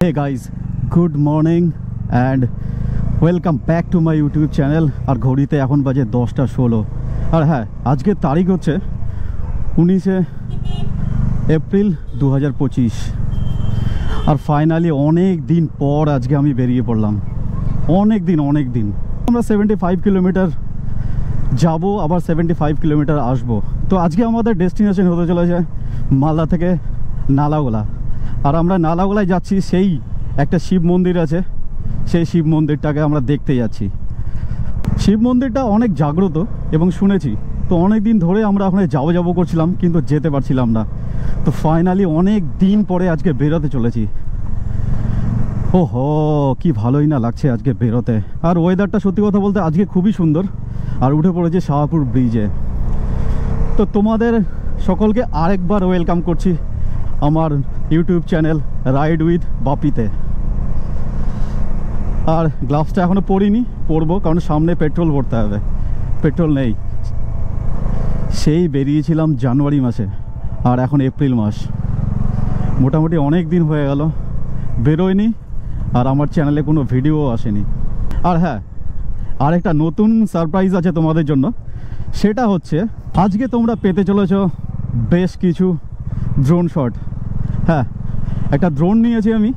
Hey guys, good morning and welcome back to my YouTube channel। আর ঘড়িতে এখন বাজে 10:16। আর হ্যাঁ, আজকের তারিখ হচ্ছে 19 এপ্রিল 2025। আর ফাইনালি অনেক দিন পর আজকে আমি বেরিয়ে পড়লাম। অনেক দিন আমরা 75 কিলোমিটার যাব, আবার 75 কিলোমিটার আসবো। তো আজকে আমাদের ডেস্টিনেশন হতে চলেছে মালদা থেকে নালাগোলা। আর আমরা নালাগোলায় যাচ্ছি, সেই একটা শিব মন্দির আছে, সেই শিব মন্দিরটাকে আমরা দেখতে যাচ্ছি। শিব মন্দিরটা অনেক জাগ্রত এবং শুনেছি, তো অনেক দিন ধরে আমরা ওখানে যাবো করছিলাম, কিন্তু যেতে পারছিলাম না। তো ফাইনালি অনেক দিন পরে আজকে বেরোতে চলেছি। ওহো, কি ভালোই না লাগছে আজকে বেরোতে। আর ওয়েদারটা সত্যি কথা বলতে আজকে খুবই সুন্দর। আর উঠে পড়েছে শাহপুর ব্রিজে। তো তোমাদের সকলকে আরেকবার ওয়েলকাম করছি আমার ইউটিউব চ্যানেল রাইড উইথ বাপিতে। আর গ্লাভসটা এখনও পরবো, কারণ সামনে পেট্রোল ভরতে হবে। পেট্রোল নেই, সেই বেরিয়েছিলাম জানুয়ারি মাসে, আর এখন এপ্রিল মাস। মোটামুটি অনেক দিন হয়ে গেল বেরোয়নি, আর আমার চ্যানেলে কোনো ভিডিও আসেনি। আর হ্যাঁ, আরেকটা নতুন সারপ্রাইজ আছে তোমাদের জন্য। সেটা হচ্ছে আজকে তোমরা পেতে চলেছ বেশ কিছু ড্রোন শট। হ্যাঁ, একটা ড্রোন নিয়েছি আমি।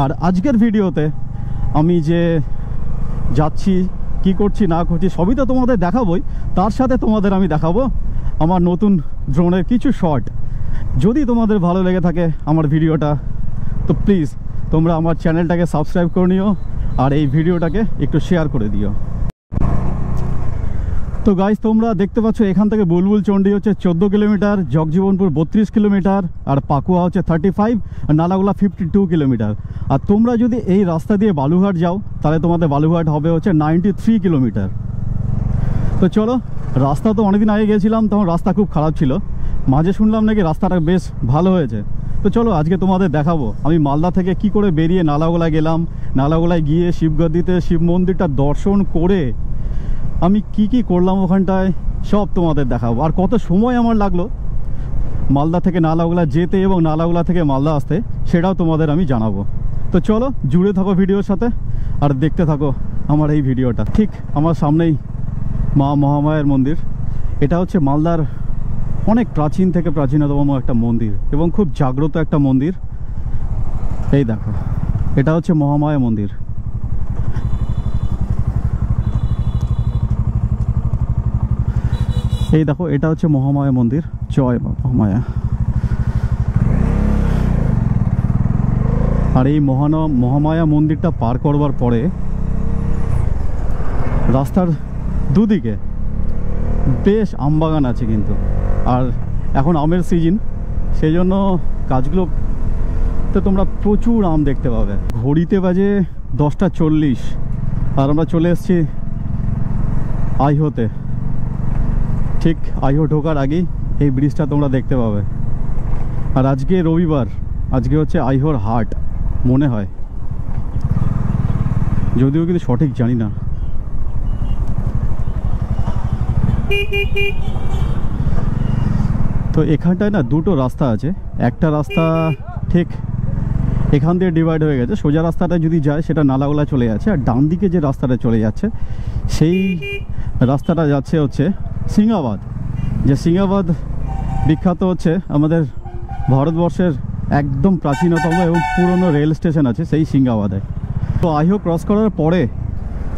আর আজকের ভিডিওতে আমি যে যাচ্ছি, কি করছি না করছি সবই তো তোমাদের দেখাবোই। তার সাথে তোমাদের আমি দেখাবো আমার নতুন ড্রোনের কিছু শট। যদি তোমাদের ভালো লেগে থাকে আমার ভিডিওটা, তো প্লিজ তোমরা আমার চ্যানেলটাকে সাবস্ক্রাইব করে নিও, আর এই ভিডিওটাকে একটু শেয়ার করে দিও। তো গাইস, তোমরা দেখতে পাচ্ছ এখান থেকে বুলবুল চণ্ডী হচ্ছে 14 কিলোমিটার, জগজীবনপুর 32 কিলোমিটার, আর পাকুয়া হচ্ছে 35, আর নালাগোলা 52 কিলোমিটার। আর তোমরা যদি এই রাস্তা দিয়ে বালুঘাট যাও, তাহলে তোমাদের বালুঘাট হবে হচ্ছে 93 কিলোমিটার। তো চলো, রাস্তা তো অনেকদিন আগে গেছিলাম, তখন রাস্তা খুব খারাপ ছিল। মাঝে শুনলাম নাকি রাস্তাটা বেশ ভালো হয়েছে। তো চলো আজকে তোমাদের দেখাবো আমি মালদা থেকে কি করে বেরিয়ে নালাগোলা গেলাম। নালাগোলায় গিয়ে শিবগদ্দিতে শিব মন্দিরটা দর্শন করে আমি কি করলাম ওখানটায়, সব তোমাদের দেখাবো। আর কত সময় আমার লাগলো মালদা থেকে নালাগোলা যেতে এবং নালাগোলা থেকে মালদা আসতে, সেটাও তোমাদের আমি জানাবো। তো চলো, জুড়ে থাকো ভিডিওর সাথে আর দেখতে থাকো আমার এই ভিডিওটা। ঠিক আমার সামনেই মা মহামায়ার মন্দির। এটা হচ্ছে মালদার অনেক প্রাচীন থেকে প্রাচীনতম একটা মন্দির এবং খুব জাগ্রত একটা মন্দির। এই দেখো, এটা হচ্ছে মহামায়া মন্দির। এই দেখো, এটা হচ্ছে মহামায়া মন্দির। জয় মহামায়া। আর এই মহামায়া মন্দিরটা পার করবার পরে রাস্তার দুদিকে বেশ আমবাগান আছে কিন্তু। আর এখন আমের সিজন, সেই জন্য গাছগুলোতে তোমরা প্রচুর আম দেখতে পাবে। ঘড়িতে বাজে 10:40, আর আমরা চলে এসেছি আইহোতে। ঠিক আইহো ঢোকার আগেই এই ব্রিজটা তোমরা দেখতে পাবে। আর আজকে রবিবার, আজকে হচ্ছে আইহোর হাট মনে হয়, যদিও কিন্তু সঠিক জানি না। তো এখানটায় না দুটো রাস্তা আছে। একটা রাস্তা ঠিক এখান দিয়ে ডিভাইড হয়ে গেছে। সোজা রাস্তাটা যদি যায় সেটা নালাগোলা চলে যাচ্ছে, আর ডান দিকে যে রাস্তাটা চলে যাচ্ছে সেই রাস্তাটা যাচ্ছে হচ্ছে সিংহাবাদ। যে সিংহাবাদ বিখ্যাত হচ্ছে আমাদের ভারতবর্ষের একদম প্রাচীনতম এবং পুরনো রেল স্টেশন আছে সেই সিংহাবাদে। তো আইহো ক্রস করার পরে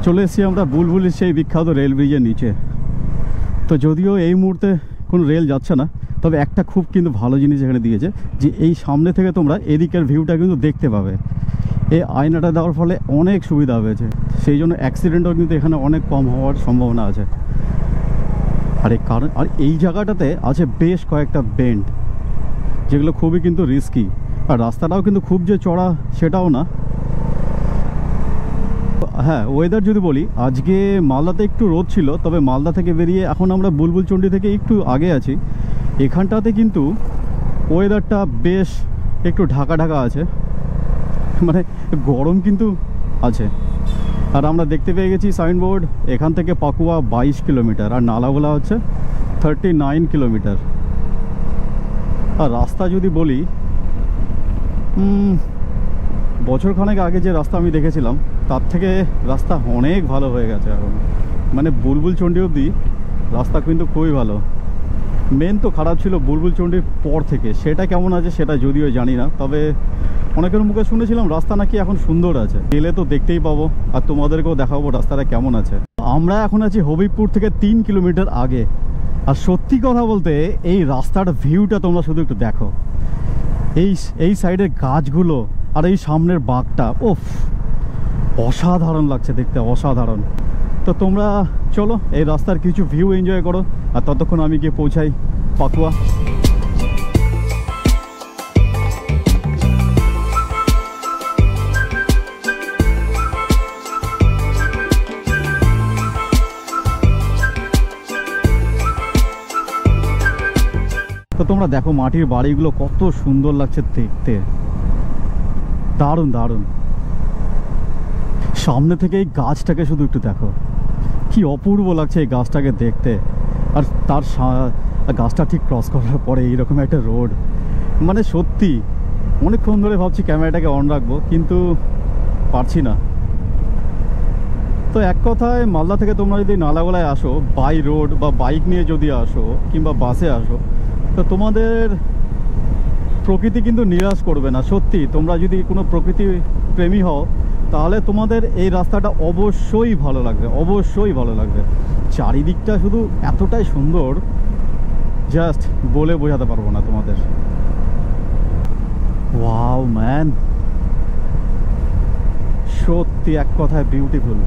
চলে এসেছি আমরা বুলবুলির সেই বিখ্যাত রেল ব্রিজের নিচে। তো যদিও এই মুহূর্তে কোনো রেল যাচ্ছে না, তবে একটা খুব কিন্তু ভালো জিনিস এখানে দিয়েছে, যে এই সামনে থেকে তোমরা এদিকের ভিউটা কিন্তু দেখতে পাবে। এই আয়নাটা দেওয়ার ফলে অনেক সুবিধা হয়েছে, সেই জন্য অ্যাক্সিডেন্টও কিন্তু এখানে অনেক কম হওয়ার সম্ভাবনা আছে। আর এই জায়গাটাতে আছে বেশ কয়েকটা বেন্ড, যেগুলো খুবই কিন্তু রিস্কি। আর রাস্তাটাও কিন্তু খুব যে চড়া সেটাও না। হ্যাঁ, ওয়েদার যদি বলি, আজকে মালদাতে একটু রোদ ছিল, তবে মালদা থেকে বেরিয়ে এখন আমরা বুলবুল চণ্ডী থেকে একটু আগে আছি। এখানটাতে কিন্তু ওয়েদারটা বেশ একটু ঢাকা আছে, মানে গরম কিন্তু আছে। আর আমরা দেখতে পেয়ে গেছি সাইনবোর্ড, এখান থেকে পাকুয়া 22 কিলোমিটার, আর নালাগোলা হচ্ছে 39 কিলোমিটার। আর রাস্তা যদি বলি, বছরখানেক আগে যে রাস্তা আমি দেখেছিলাম তার থেকে রাস্তা অনেক ভালো হয়ে গেছে এখন। মানে বুলবুল চণ্ডী অবধি রাস্তা কিন্তু খুবই ভালো। মেন তো খারাপ ছিল বুলবুল চণ্ডীর পর থেকে, সেটা কেমন আছে সেটা যদিও জানি না, তবে অনেকের মুখে শুনেছিলাম রাস্তা নাকি এখন সুন্দর আছে। গেলে তো দেখতেই পাবো আর তোমাদেরকেও দেখাবো রাস্তাটা কেমন আছে। আমরা এখন আছি হবিবপুর থেকে 3 কিলোমিটার আগে। আর সত্যি কথা বলতে এই রাস্তার ভিউটা তোমরা শুধু একটু দেখো, এই সাইডের গাছগুলো আর এই সামনের বাঁকটা, ওফ অসাধারণ লাগছে দেখতে, অসাধারণ। তো তোমরা চলো এই রাস্তার কিছু ভিউ এনজয় করো, আর ততক্ষণ আমি গিয়ে পৌঁছাই পাকুয়া। তো তোমরা দেখো মাটির বাড়িগুলো কত সুন্দর লাগছে দেখতে, দারুণ দারুণ। সামনে থেকে এই গাছটাকে শুধু একটু দেখো, কি অপূর্ব লাগছে এই গাছটাকে দেখতে। আর তার গাছটা ঠিক ক্রস করার পরে এইরকম একটা রোড, মানে সত্যি অনেকক্ষণ ধরে ভাবছি ক্যামেরাটাকে অন রাখবো কিন্তু পারছি না। তো এক কথায় মালদা থেকে তোমরা যদি নালাগোলায় আসো বাই রোড বা বাইক নিয়ে যদি আসো কিংবা বাসে আসো, তো তোমাদের প্রকৃতি কিন্তু নিরাশ করবে না। সত্যি তোমরা যদি কোনো প্রকৃতি প্রেমী হও তাহলে তোমাদের এই রাস্তাটা অবশ্যই ভালো লাগবে, অবশ্যই ভালো লাগবে। চারিদিকটা শুধু এতটাই সুন্দর, জাস্ট বলে বোঝাতে পারবো না তোমাদের। ওয়াও ম্যান, সত্যি এক কথায় বিউটিফুল।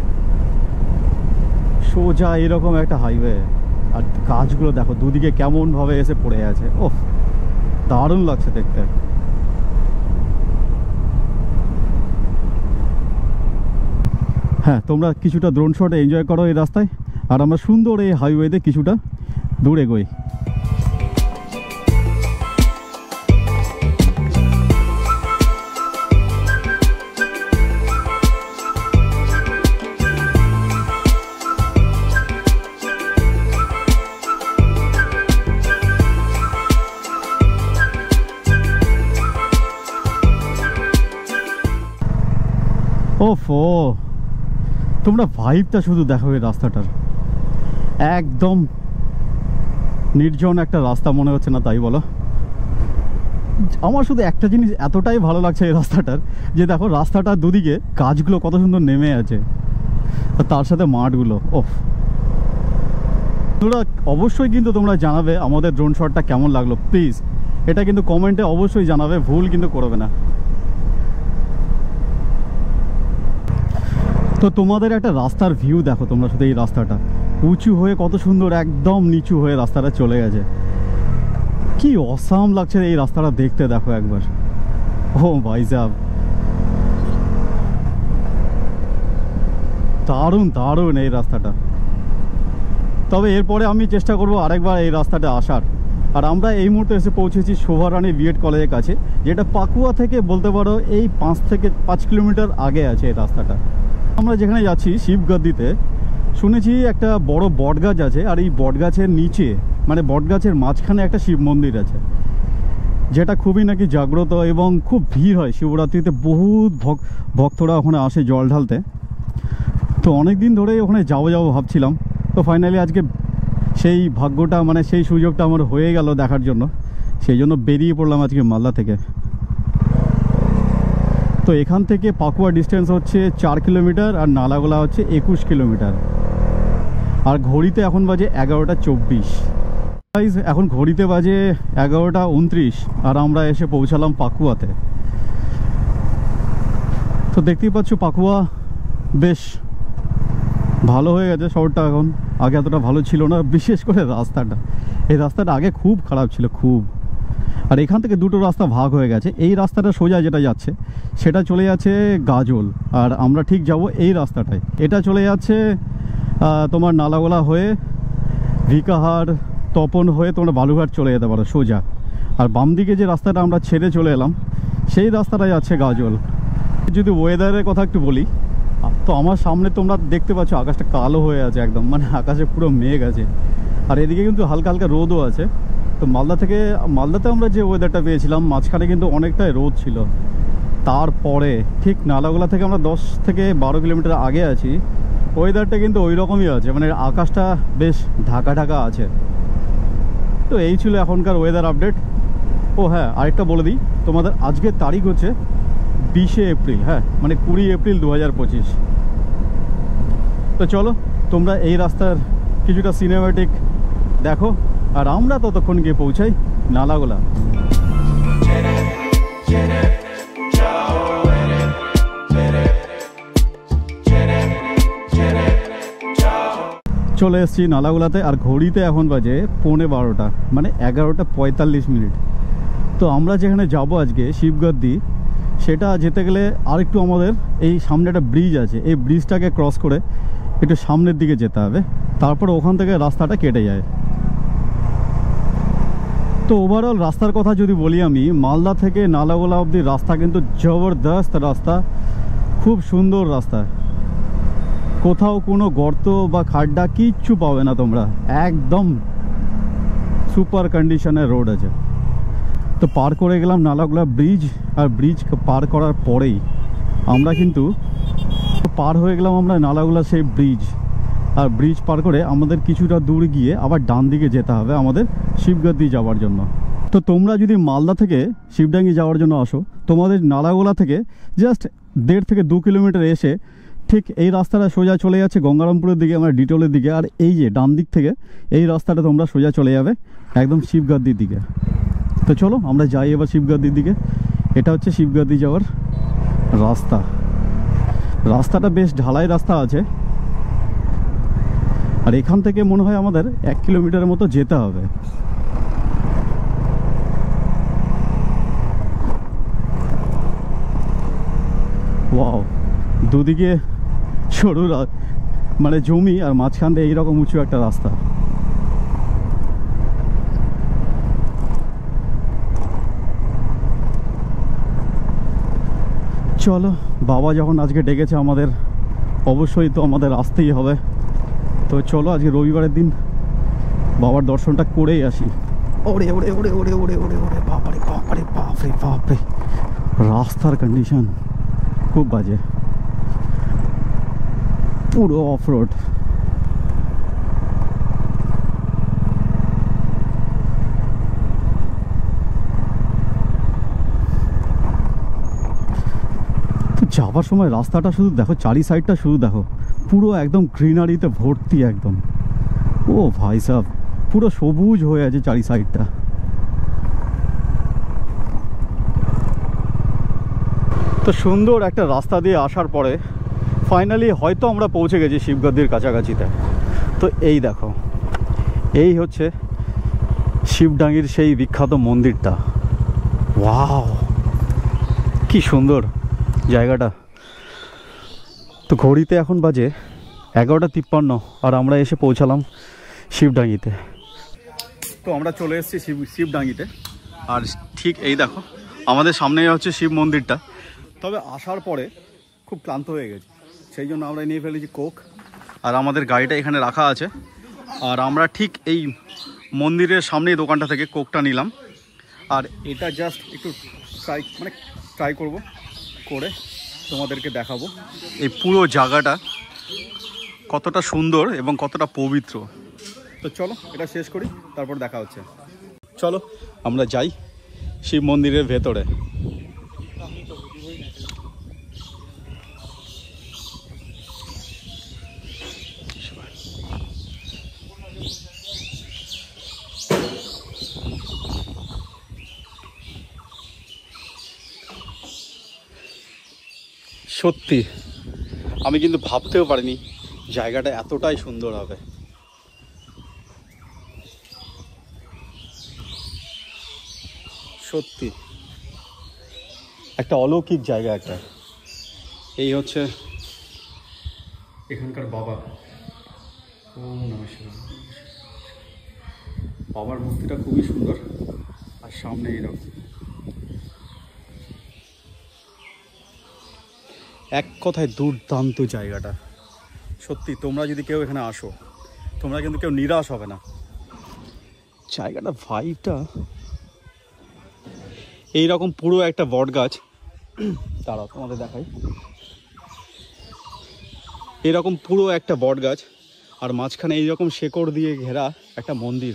সোজা এরকম একটা হাইওয়ে, আর গাছগুলো দেখো দুদিকে কেমন ভাবে এসে পড়ে আছে, ওহ দারুণ লাগছে দেখতে। হ্যাঁ, তোমরা কিছুটা ড্রোন শট এনজয় করো এই রাস্তায়, আর আমরা সুন্দর এই হাইওয়েতে কিছুটা দূর এগোই। ওফো, তোমরা ভাইবটা শুধু দেখো এই রাস্তাটার, একদম নির্জন একটা রাস্তা মনে হচ্ছে না, তাই বলো? আমার শুধু একটা জিনিস এতটাই ভালো লাগছে এই রাস্তাটার, যে দেখো রাস্তাটার দুদিকে গাছগুলো কত সুন্দর নেমে আছে, আর তার সাথে মাঠগুলো। ওফ, তোমরা অবশ্যই কিন্তু তোমরা জানাবে আমাদের ড্রোন শটটা কেমন লাগলো, প্লিজ এটা কিন্তু কমেন্টে অবশ্যই জানাবে, ভুল কিন্তু করবে না। তো তোমাদের একটা রাস্তার ভিউ দেখো তোমরা শুধু, এই রাস্তাটা উঁচু হয়ে কত সুন্দর একদম নিচু হয়ে রাস্তাটা চলে গেছে, কি অসাম লাগছে এই রাস্তাটা দেখতে, দেখো একবার। ও ভাই সাহেব, দারুণ দারুণ এই রাস্তাটা। তবে এরপরে আমি চেষ্টা করব আরেকবার এই রাস্তাটা আসার। আর আমরা এই মুহূর্তে এসে পৌঁছেছি শোভারানী বিএড কলেজের কাছে, যেটা পাকুয়া থেকে বলতে পারো এই 5 কিলোমিটার আগে আছে এই রাস্তাটা। আমরা যেখানে যাচ্ছি শিবগাদ্দিতে, শুনেছি একটা বড় বটগাছ আছে, আর এই বটগাছের নিচে মানে বটগাছের মাঝখানে একটা শিব মন্দির আছে, যেটা খুবই নাকি জাগ্রত এবং খুব ভিড় হয় শিবরাত্রিতে, বহুত ভক্তরা ওখানে আসে জল ঢালতে। তো অনেক দিন ধরেই ওখানে যাবো ভাবছিলাম, তো ফাইনালি আজকে সেই ভাগ্যটা মানে সেই সুযোগটা আমার হয়ে গেল দেখার জন্য, সেই জন্য বেরিয়ে পড়লাম আজকে মালদা থেকে। তো এখান থেকে পাকুয়া ডিস্টেন্স হচ্ছে 4 কিলোমিটার, আর নালাগোলা হচ্ছে 21 কিলোমিটার। আর ঘড়িতে এখন বাজে 11:24। এখন ঘড়িতে বাজে 11:29, আর আমরা এসে পৌঁছালাম পাকুয়াতে। তো দেখতেই পাচ্ছ পাকুয়া বেশ ভালো হয়ে গেছে শহরটা এখন, আগে এতটা ভালো ছিল না, বিশেষ করে রাস্তাটা। এই রাস্তাটা আগে খুব খারাপ ছিল, খুব। আর এখান থেকে দুটো রাস্তা ভাগ হয়ে গেছে, এই রাস্তাটা সোজা যেটা যাচ্ছে সেটা চলে যাচ্ছে গাজল, আর আমরা ঠিক যাব এই রাস্তাটায়, এটা চলে যাচ্ছে তোমার নালাগোলা হয়ে ভিকাহার তপন হয়ে তোমরা বালুঘাট চলে যেতে পারো সোজা। আর বাম দিকে যে রাস্তাটা আমরা ছেড়ে চলে এলাম সেই রাস্তাটা যাচ্ছে গাজল। যদি ওয়েদারের কথা একটু বলি, তো আমার সামনে তোমরা দেখতে পাচ্ছ আকাশটা কালো হয়ে আছে একদম, মানে আকাশে পুরো মেঘ আছে, আর এদিকে কিন্তু হালকা হালকা রোদও আছে। তো মালদাতে আমরা যে ওয়েদারটা পেয়েছিলাম মাঝখানে কিন্তু অনেকটাই রোদ ছিল, তারপরে ঠিক নালাগোলা থেকে আমরা 10 থেকে 12 কিলোমিটার আগে আছি। ওয়েদারটা কিন্তু ওই রকমই আছে, মানে আকাশটা বেশ ঢাকা ঢাকা আছে। তো এই ছিল এখনকার ওয়েদার আপডেট। ও হ্যাঁ, আরেকটা বলে দিই তোমাদের, আজকের তারিখ হচ্ছে 20 এপ্রিল, হ্যাঁ মানে 20 এপ্রিল 2025। তো চলো তোমরা এই রাস্তার কিছুটা সিনেম্যাটিক দেখো, আর আমরা ততক্ষণ গিয়ে পৌঁছাই নালাগোলা। চলে এসেছি নালাগোলাতে, আর ঘড়িতে এখন বাজে 11:15, মানে 11:45। তো আমরা যেখানে যাব আজকে শিবগদ্দি, সেটা যেতে গেলে আরেকটু আমাদের এই সামনে একটা ব্রিজ আছে, এই ব্রিজটাকে ক্রস করে একটু সামনের দিকে যেতে হবে, তারপর ওখান থেকে রাস্তাটা কেটে যায়। তো ওভারঅল রাস্তার কথা যদি বলি, আমি মালদা থেকে নালাগোলা অবধি রাস্তা কিন্তু জবরদস্ত রাস্তা, খুব সুন্দর রাস্তা, কোথাও কোনো গর্ত বা খাড্ডা কিচ্ছু পাবে না তোমরা, একদম সুপার কন্ডিশনের রোড আছে। তো পার করে গেলাম নালাগোলা ব্রিজ, আর ব্রিজ পার করার পরেই আমরা কিন্তু পার হয়ে গেলাম আমরা নালাগোলা সেই ব্রিজ। আর ব্রিজ পার করে আমাদের কিছুটা দূর গিয়ে আবার ডান দিকে যেতে হবে আমাদের শিবগদ্দি যাওয়ার জন্য। তো তোমরা যদি মালদা থেকে শিবডাঙ্গি যাওয়ার জন্য আসো, তোমাদের নালাগোলা থেকে জাস্ট 1.5 থেকে 2 কিলোমিটার এসে ঠিক এই রাস্তাটা সোজা চলে যাচ্ছে গঙ্গারামপুরের দিকে, আমরা ডিটোলের দিকে। আর এই যে ডান দিক থেকে এই রাস্তাটা তোমরা সোজা চলে যাবে একদম শিবগদ্দির দিকে। তো চলো আমরা যাই এবার শিবগদ্দির দিকে। এটা হচ্ছে শিবগদ্দি যাওয়ার রাস্তা। রাস্তাটা বেশ ঢালাই রাস্তা আছে, আর এখান থেকে মনে হয় আমাদের 1 কিলোমিটারের মতো যেতে হবে। ওয়াও, দুদিকে সরু মানে জমি, আর মাঝখান দিয়ে এইরকম উঁচু একটা রাস্তা। চলো, বাবা যখন আজকে ডেকেছে আমাদের, অবশ্যই তো আমাদের আসতেই হবে। তো চলো আজকে রবিবারের দিন বাবার দর্শনটা করেই আসি। ওরে ওরে ওরে ওরে ওরে ওরে ওরে বাবারে বাবারে বাপরে বাপরে, রাস্তার কন্ডিশন খুব বাজে, পুরো অফ রোড। তো যাবার সময় রাস্তাটা শুধু দেখো, চারি সাইডটা শুধু দেখো, পুরো একদম গ্রিনারিতে ভর্তি একদম। ও ভাই সাহেব, পুরো সবুজ হয়ে আছে চারি সাইডটা। তো সুন্দর একটা রাস্তা দিয়ে আসার পরে ফাইনালি হয়তো আমরা পৌঁছে গেছি শিবগদ্দির কাছাকাছিতে। তো এই দেখো, এই হচ্ছে শিবডাঙ্গির সেই বিখ্যাত মন্দিরটা। ওয়াও, কি সুন্দর জায়গাটা। তো ঘড়িতে এখন বাজে 11:53, আর আমরা এসে পৌঁছালাম শিবডাঙ্গিতে। তো আমরা চলে এসেছি শিবডাঙ্গিতে, আর ঠিক এই দেখো আমাদের সামনেই হচ্ছে শিব মন্দিরটা। তবে আসার পরে খুব ক্লান্ত হয়ে গেছে, সেই জন্য আমরা নিয়ে ফেলেছি কোক, আর আমাদের গাড়িটা এখানে রাখা আছে। আর আমরা ঠিক এই মন্দিরের সামনেই দোকানটা থেকে কোকটা নিলাম। আর এটা জাস্ট একটু ট্রাই করব, করে তোমাদেরকে দেখাবো এই পুরো জায়গাটা কতটা সুন্দর এবং কতটা পবিত্র। তো চলো এটা শেষ করি, তারপর দেখা হচ্ছে। চলো আমরা যাই শিব মন্দিরের ভেতরে। সত্যি আমি কিন্তু ভাবতেও পারিনি জায়গাটা এতটাই সুন্দর হবে। সত্যি একটা অলৌকিক জায়গা একটা। এই হচ্ছে এখানকার বাবা। ওম নমঃ শিবায়। বাবার মূর্তিটা খুবই সুন্দর, আর সামনে এরকম এক কথায় দুর্দান্ত জায়গাটা। সত্যি তোমরা যদি কেউ এখানে আসো, তোমরা কিন্তু কেউ নিরাশ হবে না। জায়গাটা ভাইবটা এইরকম, পুরো একটা বট গাছ দাঁড়াও তোমাদের দেখাই। এরকম পুরো একটা বট গাছ, আর মাঝখানে এইরকম শেকড় দিয়ে ঘেরা একটা মন্দির।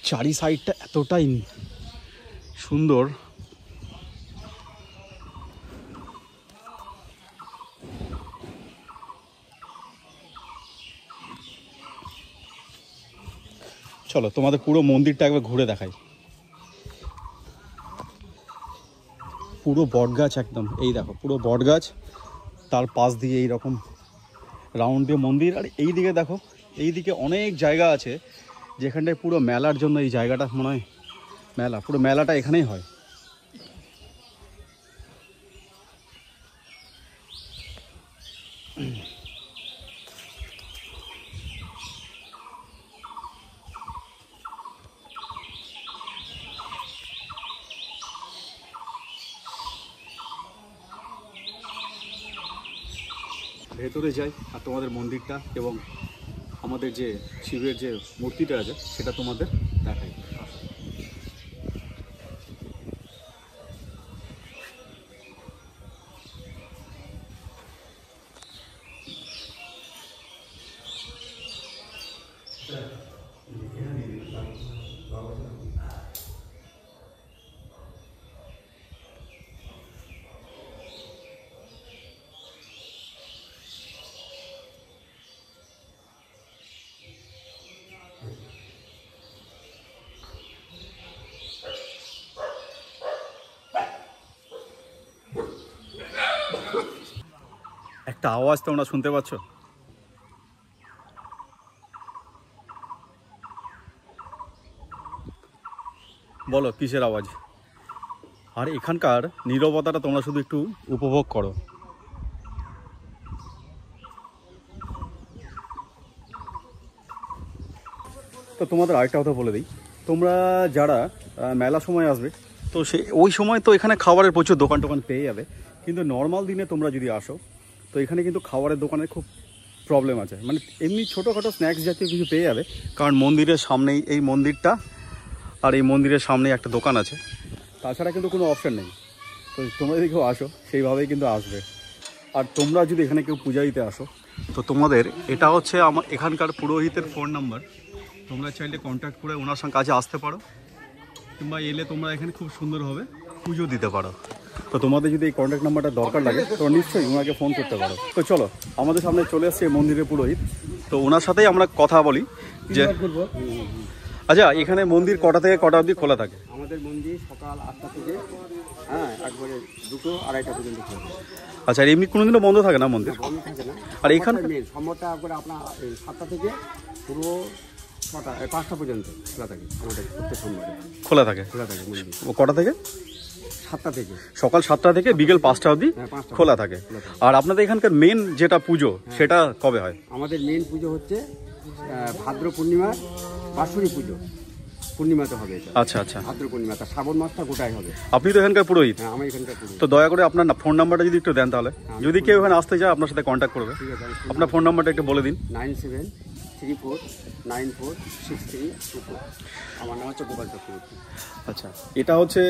চারি সাইডটা এতটাই সুন্দর। চলো তোমাদের পুরো মন্দিরটা একবার ঘুরে দেখাই। পুরো বট গাছ একদম, এই দেখো পুরো বট গাছ, তার পাশ দিয়ে এইরকম রাউন্ড দিয়ে মন্দির। আর এই দিকে দেখো, এই দিকে অনেক জায়গা আছে যেখানটায় পুরো মেলার জন্য এই জায়গাটা মনে হয় মেলা, পুরো মেলাটা এখানেই হয়। ভেতরে যাই আর তোমাদের মন্দিরটা এবং আমাদের যে শিবের যে মূর্তিটা আছে সেটা তোমাদের দেখাই। একটা আওয়াজ তোমরা শুনতে পাচ্ছ? বলো কিসের আওয়াজ? আর এখানকার নীরবতাটা তোমরা শুধু একটু উপভোগ করো। তো তোমাদের আরেকটা কথা বলে দিই, তোমরা যারা মেলা সময় আসবে তো ওই সময় তো এখানে খাবারের প্রচুর দোকান টোকান পেয়ে যাবে, কিন্তু নর্মাল দিনে তোমরা যদি আসো তো এখানে কিন্তু খাবারের দোকানের খুব প্রবলেম আছে। মানে এমনি ছোটোখাটো স্ন্যাক্স জাতীয় কিছু পেয়ে যাবে, কারণ মন্দিরের সামনেই এই মন্দিরটা, আর এই মন্দিরের সামনেই একটা দোকান আছে, তাছাড়া কিন্তু কোনো অপশান নেই। তো তোমরা যদি কেউ আসো সেইভাবেই কিন্তু আসবে। আর তোমরা যদি এখানে কেউ পূজা দিতে আসো তো তোমাদের এটা হচ্ছে আমার এখানকার পুরোহিতের ফোন নাম্বার, তোমরা চাইলে কন্ট্যাক্ট করে ওনার সঙ্গে কাছে আসতে পারো, কিংবা এলে তোমরা এখানে খুব সুন্দরভাবে পুজো দিতে পারো। তো তোমাদের যদি এই কন্ট্যাক্ট নাম্বারটা দরকার লাগে তো নিশ্চয়ই ওনাকে ফোন করতে পারো। তো চলো আমাদের সামনে চলে আসছে মন্দিরের পুরোহিত, তো ওনার সাথেই আমরা কথা বলি যে আচ্ছা এখানে মন্দির কটা থেকে কটা অবধি খোলা থাকে? আমাদের মন্দির সকাল 8টা থেকে একবারে 2টো 2:30টা পর্যন্ত খোলা থাকে। আচ্ছা, আর এমনি কোনোদিনও বন্ধ থাকে না মন্দির? বন্ধ থাকে না। আর এখানে সময়টা একবারে আপনার 7টা থেকে পুরো 5টা পর্যন্ত খোলা থাকে। আমাদের প্রত্যেক সোমবারে খোলা থাকে মন্দির। কটা থেকে? 7টা থেকে, সকাল 7টা থেকে বিকেল 5টা অবধি খোলা থাকে। আর আপনাদের এখানকার মেন যেটা পুজো সেটা কবে হয়? আমাদের মেন পুজো হচ্ছে ভাদ্র পূর্ণিমার বাৎসরিক পুজো, পূর্ণিমাতে হবে এটা। আচ্ছা আচ্ছা, ভাদ্র পূর্ণিমাটা শ্রাবণ মাসটা গোটাই হবে। আপনি তো এখানকার পুরোহিত? হ্যাঁ, আমি এখানকার পুরোহিত। তো দয়া করে আপনার ফোন নাম্বারটা যদি একটু দেন, তাহলে যদি কেউ এখানে আসতে চায় আপনার সাথে কন্ট্যাক্ট করবে। ঠিক আছে, আপনার ফোন নাম্বারটা একটু বলে দিন। 9734946324। আমার নাম হচ্ছে গোপাল চক্রবর্তী। আচ্ছা, এটা হচ্ছে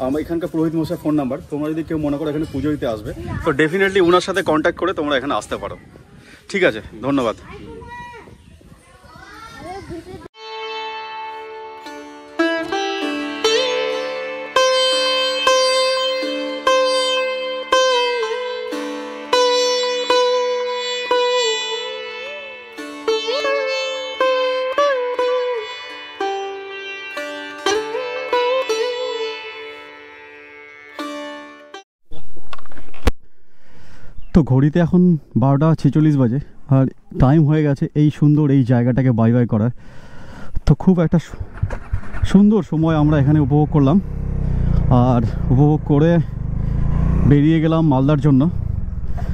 আমার এখানকার পুরোহিত মশাই ফোন নাম্বার। তোমরা যদি কেউ মনে করো এখানে পুজো দিতে আসবে তো ডেফিনেটলি ওনার সাথে কন্ট্যাক্ট করে তোমরা এখানে আসতে পারো। ঠিক আছে, ধন্যবাদ। তো ঘড়িতে এখন 12:46 বাজে, আর টাইম হয়ে গেছে এই সুন্দর এই জায়গাটাকে বাই বাই করার। তো খুব একটা সুন্দর সময় আমরা এখানে উপভোগ করলাম, আর উপভোগ করে বেরিয়ে গেলাম মালদার জন্য।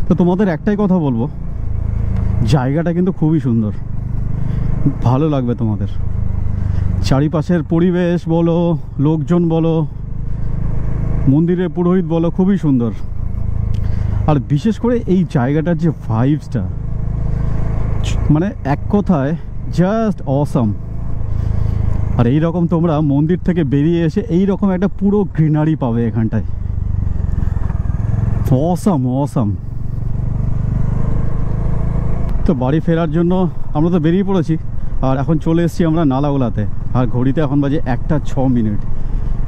তো তোমাদের একটাই কথা বলবো, জায়গাটা কিন্তু খুবই সুন্দর, ভালো লাগবে তোমাদের। চারিপাশের পরিবেশ বলো, লোকজন বলো, মন্দিরের পুরোহিত বলো, খুবই সুন্দর। আর বিশেষ করে এই জায়গাটার যে ভাইবসটা, মানে এক কথায় জাস্ট অসাম। আর এই রকম তোমরা মন্দির থেকে বেরিয়ে এসে এই রকম একটা পুরো গ্রিনারি পাবে এখানটায়, অসাম অসাম। তো বাড়ি ফেরার জন্য আমরা তো বেরিয়ে পড়েছি, আর এখন চলে এসেছি আমরা নালাগোলাতে, আর ঘড়িতে এখন বাজে 1:06।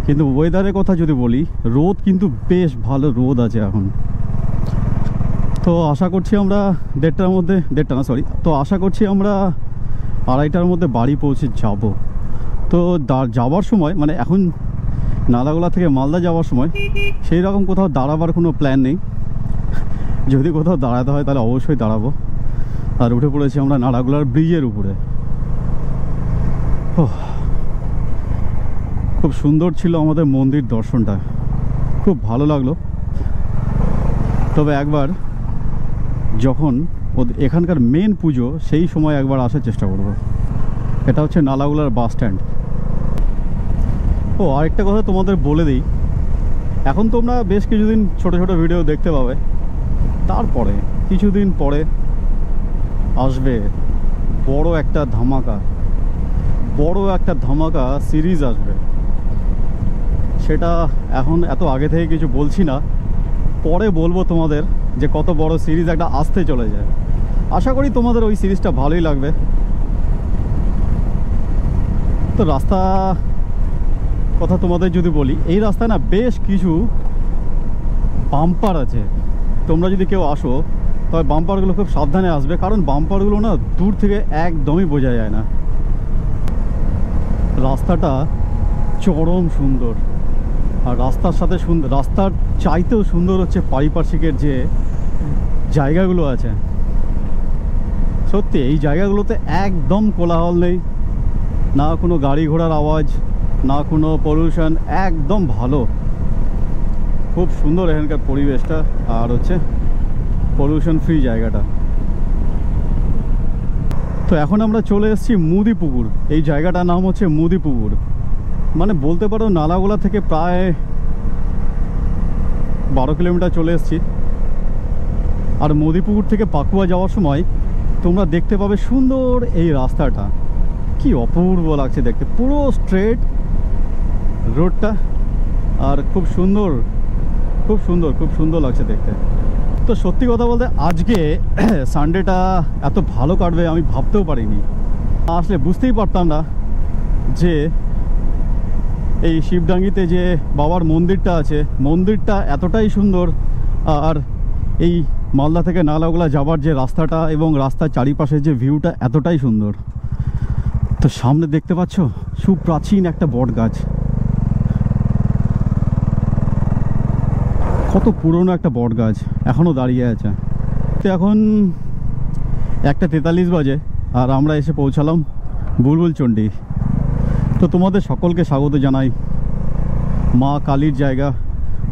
কিন্তু ওয়েদারের কথা যদি বলি, রোদ কিন্তু বেশ ভালো রোদ আছে এখন। তো আশা করছি আমরা 1:30টার মধ্যে, 1:30 না সরি, তো আশা করছি আমরা 2:30টার মধ্যে বাড়ি পৌঁছে যাব। তো যাওয়ার সময় মানে এখন নালাগোলা থেকে মালদা যাওয়ার সময় সেই রকম কোথাও দাঁড়াবার কোনো প্ল্যান নেই। যদি কোথাও দাঁড়াতে হয় তাহলে অবশ্যই দাঁড়াবো। আর উঠে পড়েছি আমরা নালাগোলার ব্রিজের উপরে। খুব সুন্দর ছিল আমাদের মন্দির দর্শনটা, খুব ভালো লাগলো। তবে একবার যখন এখানকার মেন পুজো সেই সময় একবার আসার চেষ্টা করব। এটা হচ্ছে নালাগোলার বাস স্ট্যান্ড। ও আরেকটা কথা তোমাদের বলে দিই, এখন তোমরা বেশ কিছুদিন ছোট ছোট ভিডিও দেখতে পাবে, তারপরে কিছুদিন পরে আসবে বড় একটা ধামাকা সিরিজ আসবে। সেটা এখন এত আগে থেকে কিছু বলছি না, পরে বলবো তোমাদের যে কত বড় সিরিজ একটা আসতে চলে যায়। আশা করি তোমাদের ওই সিরিজটা ভালোই লাগবে। তো রাস্তা কথা তোমাদের যদি বলি, এই রাস্তায় না বেশ কিছু বাম্পার আছে। তোমরা যদি কেউ আসো তবে বাম্পারগুলো খুব সাবধানে আসবে, কারণ বাম্পারগুলো না দূর থেকে একদমই বোঝা যায় না। রাস্তাটা চরম সুন্দর, আর রাস্তার সাথে রাস্তার চাইতেও সুন্দর হচ্ছে পারিপার্শ্বিকের যে জায়গাগুলো আছে। সত্যি এই জায়গাগুলোতে একদম কোলাহল নেই, না কোনো গাড়ি ঘোড়ার আওয়াজ, না কোনো পলিউশন, একদম ভালো, খুব সুন্দর এখানকার পরিবেশটা। আর হচ্ছে পলিউশন ফ্রি জায়গাটা। তো এখন আমরা চলে এসেছি মুদিপুকুর। এই জায়গাটার নাম হচ্ছে মুদিপুকুর, মানে বলতে পারো নালাগোলা থেকে প্রায় 12 কিলোমিটার চলে এসেছি। আর মুদিপুকুর থেকে পাকুয়া যাওয়ার সময় তোমরা দেখতে পাবে সুন্দর এই রাস্তাটা, কি অপূর্ব লাগছে দেখতে, পুরো স্ট্রেট রোডটা, আর খুব সুন্দর লাগছে দেখতে। তো সত্যি কথা বলতে আজকে সানডেটা এত ভালো কাটবে আমি ভাবতেও পারিনি। আসলে বুঝতেই পারতাম না যে এই শিবডাঙ্গিতে যে বাবার মন্দিরটা আছে, মন্দিরটা এতটাই সুন্দর, আর এই মালদা থেকে নালাগোলা যাবার যে রাস্তাটা এবং রাস্তার চারিপাশের যে ভিউটা এতটাই সুন্দর। তো সামনে দেখতে পাচ্ছ সুপ্রাচীন একটা বট গাছ, কত পুরনো একটা বট গাছ এখনও দাঁড়িয়ে আছে। তো এখন 1:43 বাজে, আর আমরা এসে পৌঁছালাম বুলবুলচণ্ডী। তো তোমাদের সকলকে স্বাগত জানাই মা কালীর জায়গা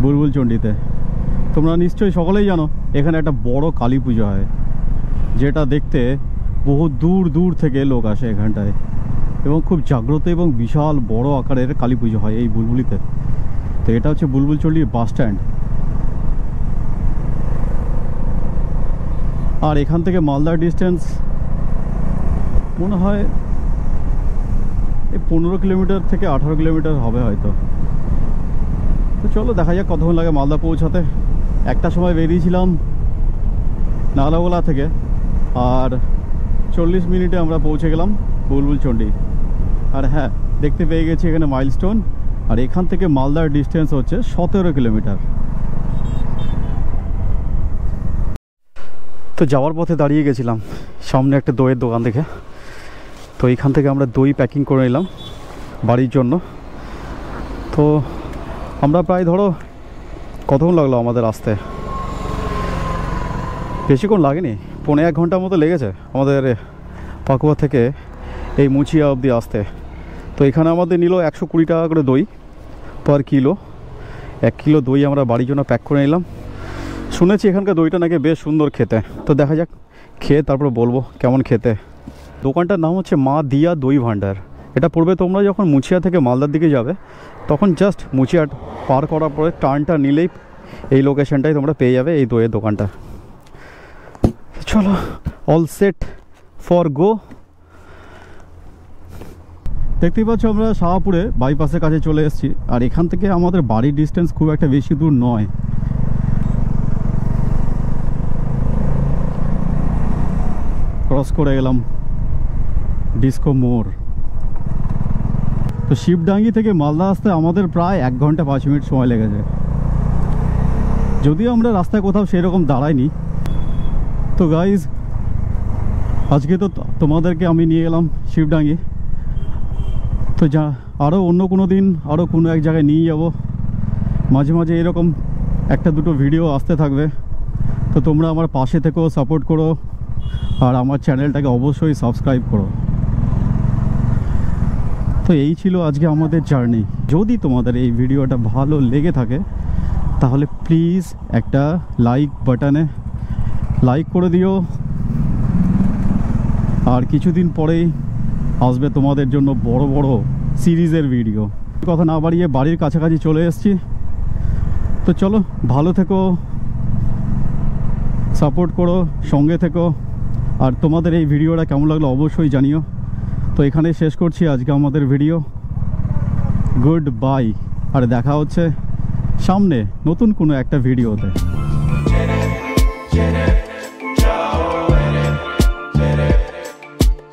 বুলবুলচণ্ডীতে। তোমরা নিশ্চয়ই সকলেই জানো এখানে একটা বড় কালী পুজো হয়, যেটা দেখতে বহু দূর দূর থেকে লোক আসে এখানটায়, এবং খুব জাগ্রত এবং বিশাল বড় আকারের কালী পুজো হয় এই বুলবুলিতে। তো এটা হচ্ছে বুলবুলচণ্ডীর বাস স্ট্যান্ড। আর এখান থেকে মালদার ডিস্টেন্স মনে হয় এই 15 কিলোমিটার থেকে 18 কিলোমিটার হবে হয়তো। তো চলো দেখা যাক কতক্ষণ লাগে মালদা পৌঁছাতে। একটা সময় বেরিয়েছিলাম নালাগোলা থেকে, আর 40 মিনিটে আমরা পৌঁছে গেলাম বুলবুলচণ্ডী। আর হ্যাঁ, দেখতে পেয়ে গেছি এখানে মাইলস্টোন, আর এখান থেকে মালদার ডিস্টেন্স হচ্ছে 17 কিলোমিটার। তো যাওয়ার পথে দাঁড়িয়ে গেছিলাম সামনে একটা দইয়ের দোকান দেখে। তো এইখান থেকে আমরা দই প্যাকিং করে নিলাম বাড়ির জন্য। তো আমরা প্রায় ধরো কতক্ষণ লাগলো আমাদের আসতে, বেশিক্ষণ লাগেনি, 1.5 ঘন্টার মতো লেগেছে আমাদের পাকুয়া থেকে এই মুচিয়া অবধি আসতে। তো এখানে আমাদের নিল 120 টাকা করে দই পার কিলো। 1 কিলো দই আমরা বাড়ির জন্য প্যাক করে নিলাম। শুনেছি এখানকার দইটা নাকি বেশ সুন্দর খেতে, তো দেখা যাক, খেয়ে তারপর বলবো কেমন খেতে। দোকানটার নাম হচ্ছে মা দিয়া দই ভাণ্ডার। এটা পড়বে তোমরা যখন মুচিয়া থেকে মালদার দিকে যাবে, তখন জাস্ট মুচিয়া পার করার পরে টার্নটা নিলেই এই লোকেশনটাই তোমরা পেয়ে যাবে এই দইয়ের দোকানটা। চলো, অল সেট ফর গো। দেখতেই পাচ্ছ আমরা শাহপুরে বাইপাসের কাছে চলে এসেছি, আর এখান থেকে আমাদের বাড়ির ডিস্টেন্স খুব একটা বেশি দূর নয়। ক্রস করে গেলাম ডিস্কো মোড়। তো শিবডাঙ্গি থেকে মালদা আসতে আমাদের প্রায় 1 ঘন্টা 5 মিনিট সময় লেগেছে, যদিও আমরা রাস্তায় কোথাও সেরকম দাঁড়াইনি। তো গাইজ আজকে তো তোমাদেরকে আমি নিয়ে গেলাম শিবডাঙ্গি, তো যা আরও অন্য কোনো দিন আরও কোনো এক জায়গায় নিয়ে যাব। মাঝে মাঝে এরকম একটা দুটো ভিডিও আসতে থাকবে, তো তোমরা আমার পাশে থেকেও সাপোর্ট করো আর আমার চ্যানেলটাকে অবশ্যই সাবস্ক্রাইব করো। তো এই ছিল আজকে আমাদের জার্নি। যদি তোমাদের এই ভিডিওটা ভালো লেগে থাকে তাহলে প্লিজ একটা লাইক বাটনে লাইক করে দিও। আর কিছুদিন পরেই আসবে তোমাদের জন্য বড় বড় সিরিজের ভিডিও। কথা না বাড়িয়ে বাড়ির কাছাকাছি চলে এসেছি, তো চলো ভালো থেকো, সাপোর্ট করো, সঙ্গে থেকো। আর তোমাদের এই ভিডিওটা কেমন লাগলো অবশ্যই জানিও। তো এখানেই শেষ করছি আজকে আমাদের ভিডিও। গুড বাই, আর দেখা হচ্ছে সামনে নতুন কোনো একটা ভিডিওতে।